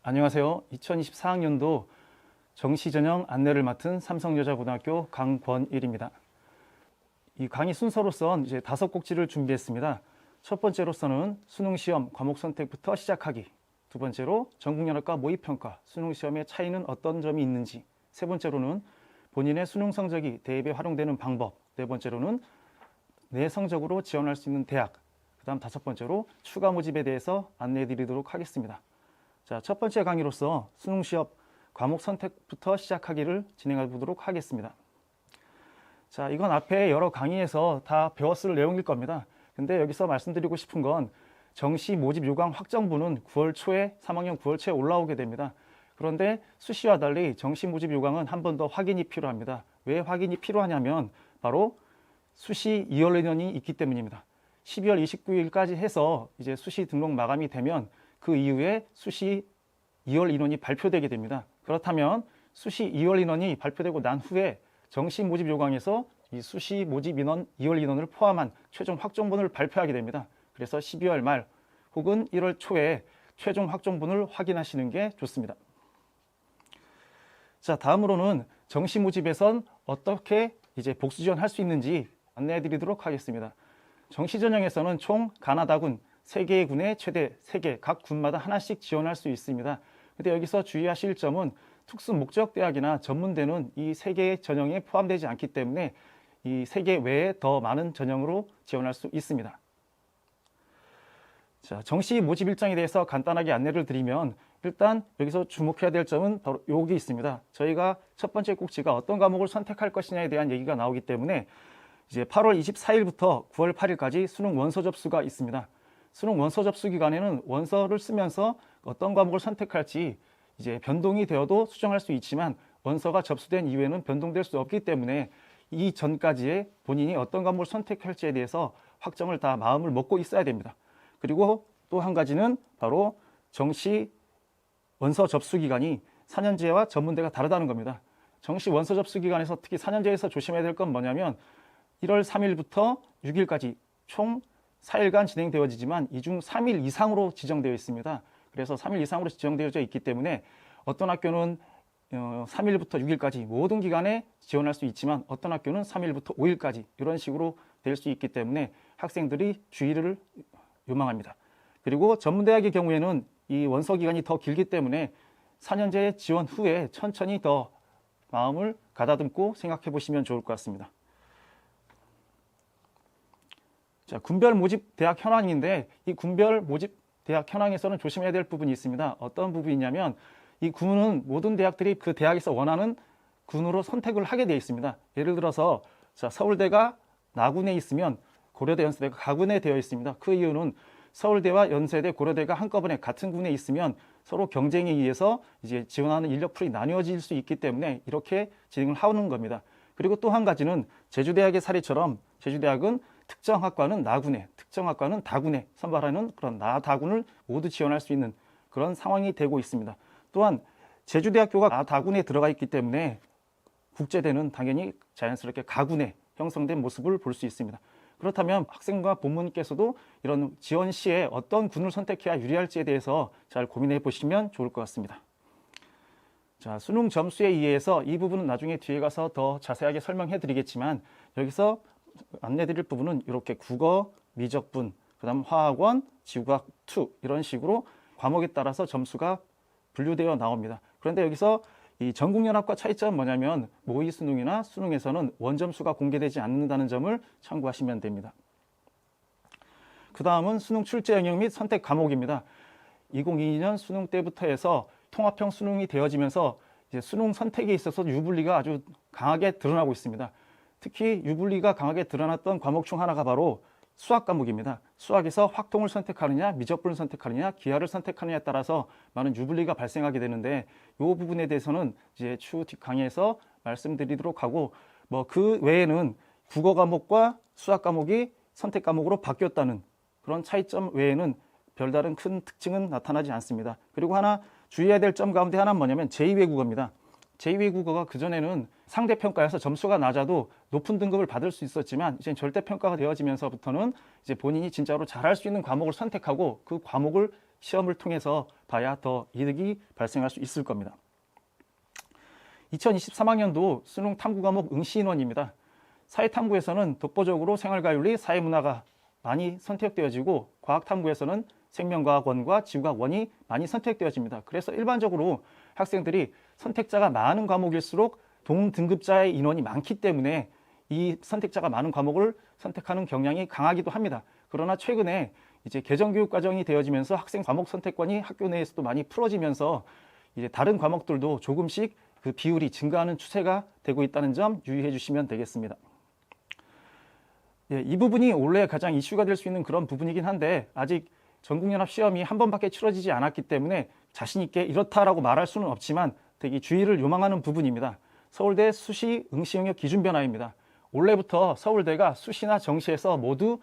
안녕하세요. 2024학년도 정시전형 안내를 맡은 삼성여자고등학교 강권일입니다. 이 강의 순서로선 이제 5곡지를 준비했습니다. 첫 번째로서는 수능시험 과목 선택부터 시작하기, 두 번째로 전국연합과 모의평가, 수능시험의 차이는 어떤 점이 있는지, 세 번째로는 본인의 수능 성적이 대입에 활용되는 방법, 네 번째로는 내 성적으로 지원할 수 있는 대학, 그 다음 다섯 번째로 추가 모집에 대해서 안내해 드리도록 하겠습니다. 자, 첫 번째 강의로서 수능시험 과목 선택부터 시작하기를 진행해 보도록 하겠습니다. 자, 이건 앞에 여러 강의에서 다 배웠을 내용일 겁니다. 근데 여기서 말씀드리고 싶은 건 정시 모집 요강 확정분은 9월 초에 3학년 9월 초에 올라오게 됩니다. 그런데 수시와 달리 정시 모집 요강은 한 번 더 확인이 필요합니다. 왜 확인이 필요하냐면 바로 수시 2월 인원이 있기 때문입니다. 12월 29일까지 해서 이제 수시 등록 마감이 되면 그 이후에 수시 2월 인원이 발표되게 됩니다. 그렇다면 수시 2월 인원이 발표되고 난 후에 정시 모집 요강에서 이 수시 모집 인원 2월 인원을 포함한 최종 확정분을 발표하게 됩니다. 그래서 12월 말 혹은 1월 초에 최종 확정분을 확인하시는 게 좋습니다. 자, 다음으로는 정시 모집에선 어떻게 이제 복수 지원할 수 있는지 안내해 드리도록 하겠습니다. 정시 전형에서는 총 가나다군 3개의 군에 최대 3개, 각 군마다 하나씩 지원할 수 있습니다. 근데 여기서 주의하실 점은 특수 목적 대학이나 전문대는 이 3개의 전형에 포함되지 않기 때문에 이 3개 외에 더 많은 전형으로 지원할 수 있습니다. 자, 정시 모집 일정에 대해서 간단하게 안내를 드리면 일단 여기서 주목해야 될 점은 바로 여기 있습니다. 저희가 첫 번째 꼭지가 어떤 과목을 선택할 것이냐에 대한 얘기가 나오기 때문에 이제 8월 24일부터 9월 8일까지 수능 원서 접수가 있습니다. 수능 원서 접수 기간에는 원서를 쓰면서 어떤 과목을 선택할지 이제 변동이 되어도 수정할 수 있지만 원서가 접수된 이후에는 변동될 수 없기 때문에 이 전까지의 본인이 어떤 과목을 선택할지에 대해서 확정을 다 마음을 먹고 있어야 됩니다. 그리고 또 한 가지는 바로 정시 원서 접수 기간이 4년제와 전문대가 다르다는 겁니다. 정시 원서 접수 기간에서 특히 4년제에서 조심해야 될 건 뭐냐면 1월 3일부터 6일까지 총 4일간 진행되어지지만 이 중 3일 이상으로 지정되어 있습니다. 그래서 3일 이상으로 지정되어져 있기 때문에 어떤 학교는 3일부터 6일까지 모든 기간에 지원할 수 있지만 어떤 학교는 3일부터 5일까지 이런 식으로 될 수 있기 때문에 학생들이 주의를 요망합니다. 그리고 전문대학의 경우에는 이 원서 기간이 더 길기 때문에 4년제 지원 후에 천천히 더 마음을 가다듬고 생각해 보시면 좋을 것 같습니다. 자, 군별 모집 대학 현황인데 이 군별 모집 대학 현황에서는 조심해야 될 부분이 있습니다. 어떤 부분이냐면 이 군은 모든 대학들이 그 대학에서 원하는 군으로 선택을 하게 되어 있습니다. 예를 들어서 자, 서울대가 나군에 있으면 고려대, 연세대가 가군에 되어 있습니다. 그 이유는 서울대와 연세대, 고려대가 한꺼번에 같은 군에 있으면 서로 경쟁에 의해서 이제 지원하는 인력풀이 나뉘어질 수 있기 때문에 이렇게 진행을 하는 겁니다. 그리고 또 한 가지는 제주대학의 사례처럼 제주대학은 특정 학과는 나군에, 특정 학과는 다군에 선발하는 그런 나다군을 모두 지원할 수 있는 그런 상황이 되고 있습니다. 또한 제주대학교가 나다군에 들어가 있기 때문에 국제대는 당연히 자연스럽게 가군에 형성된 모습을 볼 수 있습니다. 그렇다면 학생과 부모님께서도 이런 지원 시에 어떤 군을 선택해야 유리할지에 대해서 잘 고민해 보시면 좋을 것 같습니다. 자, 수능 점수에 의해서 이 부분은 나중에 뒤에 가서 더 자세하게 설명해 드리겠지만 여기서 안내 드릴 부분은 이렇게 국어, 미적분, 그 다음 화학원, 지구과학 2 이런 식으로 과목에 따라서 점수가 분류되어 나옵니다. 그런데 여기서 이 전국연합과 차이점은 뭐냐면 모의 수능이나 수능에서는 원점수가 공개되지 않는다는 점을 참고하시면 됩니다. 그 다음은 수능 출제 영역 및 선택 과목입니다. 2022년 수능 때부터 해서 통합형 수능이 되어지면서 이제 수능 선택에 있어서 유불리가 아주 강하게 드러나고 있습니다. 특히 유불리가 강하게 드러났던 과목 중 하나가 바로 수학 과목입니다. 수학에서 확통을 선택하느냐, 미적분을 선택하느냐, 기하를 선택하느냐에 따라서 많은 유불리가 발생하게 되는데 이 부분에 대해서는 이제 추후 강의에서 말씀드리도록 하고 그 외에는 국어 과목과 수학 과목이 선택 과목으로 바뀌었다는 그런 차이점 외에는 별다른 큰 특징은 나타나지 않습니다. 그리고 하나 주의해야 될 점 가운데 하나는 뭐냐면 제2외국어입니다. 제2외국어가 그전에는 상대평가에서 점수가 낮아도 높은 등급을 받을 수 있었지만 이제 절대평가가 되어지면서부터는 이제 본인이 진짜로 잘할 수 있는 과목을 선택하고 그 과목을 시험을 통해서 봐야 더 이득이 발생할 수 있을 겁니다. 2023학년도 수능 탐구 과목 응시 인원입니다. 사회탐구에서는 독보적으로 생활과윤리, 사회문화가 많이 선택되어지고 과학탐구에서는 생명과학원과 지구과학원이 많이 선택되어집니다. 그래서 일반적으로 학생들이 선택자가 많은 과목일수록 동등급자의 인원이 많기 때문에 이 선택자가 많은 과목을 선택하는 경향이 강하기도 합니다. 그러나 최근에 이제 개정교육 과정이 되어지면서 학생 과목 선택권이 학교 내에서도 많이 풀어지면서 이제 다른 과목들도 조금씩 그 비율이 증가하는 추세가 되고 있다는 점 유의해 주시면 되겠습니다. 이 부분이 올해 가장 이슈가 될 수 있는 그런 부분이긴 한데 아직 전국연합 시험이 한 번밖에 치러지지 않았기 때문에 자신 있게 이렇다라고 말할 수는 없지만 되게 주의를 요망하는 부분입니다. 서울대 수시 응시 영역 기준 변화입니다. 올해부터 서울대가 수시나 정시에서 모두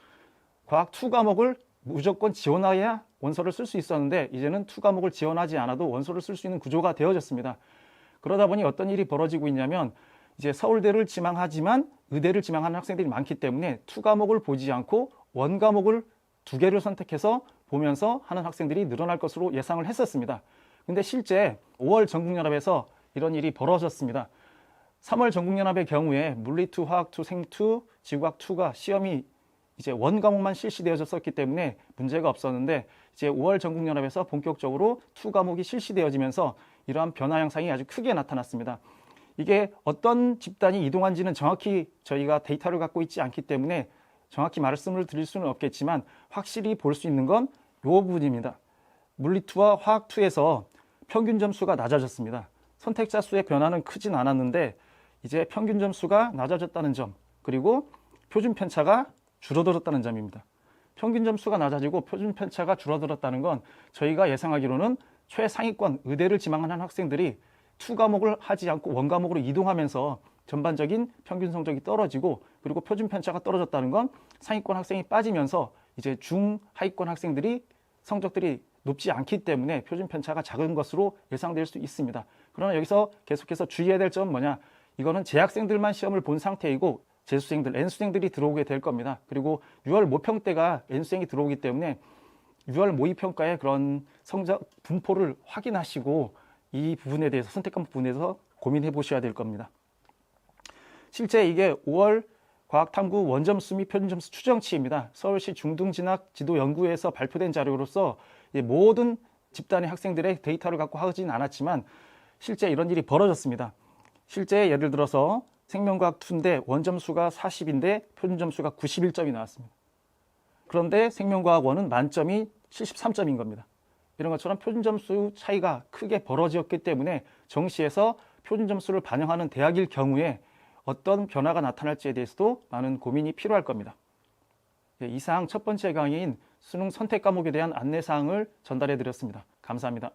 과학 2 과목을 무조건 지원해야 원서를 쓸 수 있었는데 이제는 2 과목을 지원하지 않아도 원서를 쓸 수 있는 구조가 되어졌습니다. 그러다 보니 어떤 일이 벌어지고 있냐면 이제 서울대를 지망하지만 의대를 지망하는 학생들이 많기 때문에 2 과목을 보지 않고 1 과목을 2개를 선택해서 보면서 하는 학생들이 늘어날 것으로 예상을 했었습니다. 근데 실제 5월 전국연합에서 이런 일이 벌어졌습니다. 3월 전국연합의 경우에 물리2, 화학2, 생2, 지구과학2가 시험이 이제 1 과목만 실시되어졌었기 때문에 문제가 없었는데 이제 5월 전국연합에서 본격적으로 2 과목이 실시되어지면서 이러한 변화 양상이 아주 크게 나타났습니다. 이게 어떤 집단이 이동한지는 정확히 저희가 데이터를 갖고 있지 않기 때문에 정확히 말씀을 드릴 수는 없겠지만 확실히 볼 수 있는 건 이 부분입니다. 물리2와 화학2에서 평균 점수가 낮아졌습니다. 선택자 수의 변화는 크진 않았는데 이제 평균 점수가 낮아졌다는 점, 그리고 표준 편차가 줄어들었다는 점입니다. 평균 점수가 낮아지고 표준 편차가 줄어들었다는 건 저희가 예상하기로는 최상위권 의대를 지망하는 학생들이 2 과목을 하지 않고 1 과목으로 이동하면서 전반적인 평균 성적이 떨어지고 그리고 표준 편차가 떨어졌다는 건 상위권 학생이 빠지면서 이제 중하위권 학생들이 성적들이 높지 않기 때문에 표준 편차가 작은 것으로 예상될 수 있습니다. 그러나 여기서 계속해서 주의해야 될 점은 뭐냐? 이거는 재학생들만 시험을 본 상태이고 재수생들, N수생들이 들어오게 될 겁니다. 그리고 6월 모평 때가 N수생이 들어오기 때문에 6월 모의평가의 그런 성적 분포를 확인하시고 이 부분에 대해서 선택한 부분에서 고민해 보셔야 될 겁니다. 실제 이게 5월 과학탐구 원점수 및 표준점수 추정치입니다. 서울시 중등진학지도연구회에서 발표된 자료로서 모든 집단의 학생들의 데이터를 갖고 하진 않았지만 실제 이런 일이 벌어졌습니다. 실제 예를 들어서 생명과학 2인데 원점수가 40인데 표준점수가 91점이 나왔습니다. 그런데 생명과학 1은 만점이 73점인 겁니다. 이런 것처럼 표준점수 차이가 크게 벌어졌기 때문에 정시에서 표준점수를 반영하는 대학일 경우에 어떤 변화가 나타날지에 대해서도 많은 고민이 필요할 겁니다. 이상 첫 번째 강의인 수능 선택 과목에 대한 안내사항을 전달해 드렸습니다. 감사합니다.